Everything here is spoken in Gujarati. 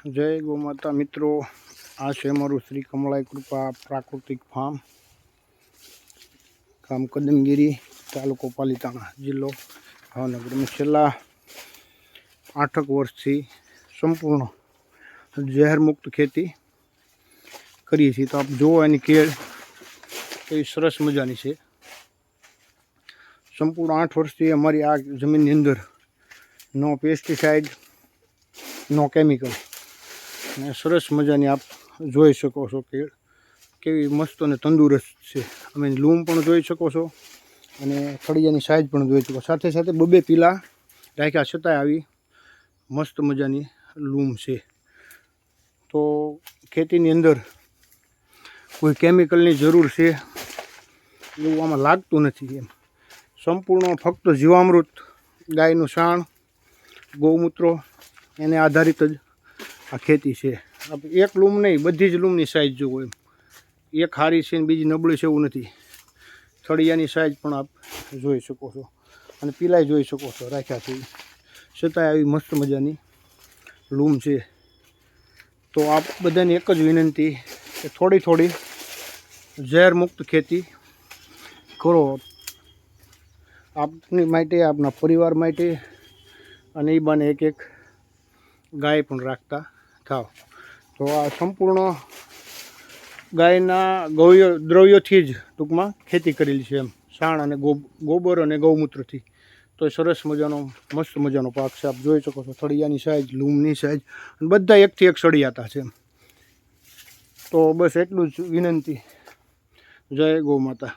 જય ગૌ માતા મિત્રો, આ છે અમારું શ્રી કમળાઈ કૃપા પ્રાકૃતિક ફાર્મ, ગામ કદમગીરી, તાલુકો પાલીતાણા, જિલ્લો ભાવનગર. અમે છેલ્લા 8 વર્ષથી સંપૂર્ણ ઝેરમુક્ત ખેતી કરીએ છીએ. તો આપ જુઓ એની કેળ કઈ સરસ મજાની છે. સંપૂર્ણ 8 વર્ષથી અમારી આ જમીનની અંદર નો પેસ્ટિસાઇડ, નો કેમિકલ, અને સરસ મજાની આપ જોઈ શકો છો કે કેવી મસ્ત અને તંદુરસ્ત છે. અમે લૂમ પણ જોઈ શકો છો અને ફળિયાની સાઈઝ પણ જોઈ શકો. સાથે સાથે બબે પીલા રાખ્યા છતાંય આવી મસ્ત મજાની લૂમ છે. તો ખેતીની અંદર કોઈ કેમિકલની જરૂર છે એવું આમાં લાગતું નથી. એમ સંપૂર્ણ ફક્ત જીવામૃત, ગાયનું છાણ, ગૌમૂત્રો એને આધારિત જ આ ખેતી છે. એક લૂમ નહીં, બધી જ લૂમની સાઈઝ જુઓ. એમ એક સારી છે ને બીજી નબળી છે એવું નથી. થળિયાની સાઈઝ પણ આપ જોઈ શકો છો અને પીલાય જોઈ શકો છો રાખ્યા છે. છતાંય આવી મસ્ત મજાની લૂમ છે. તો આપ બધાની એક જ વિનંતી કે થોડી થોડી ઝેરમુક્ત ખેતી કરો, આપની માટે, આપના પરિવાર માટે, અને એ બાને એક એક ગાય પણ રાખતા થાવ. તો આ સંપૂર્ણ ગાયના દ્રવ્યોથી જ ટૂંકમાં ખેતી કરેલી છે. એમ છાણ અને ગોબર અને ગૌમૂત્રથી. તો સરસ મજાનો મસ્ત મજાનો પાક છે. આપ જોઈ શકો છો થળિયાની સાઈઝ, લૂમની સાઈઝ, અને બધા એકથી એક સળિયાતા છે. તો બસ એટલું જ વિનંતી. જય ગૌ માતા.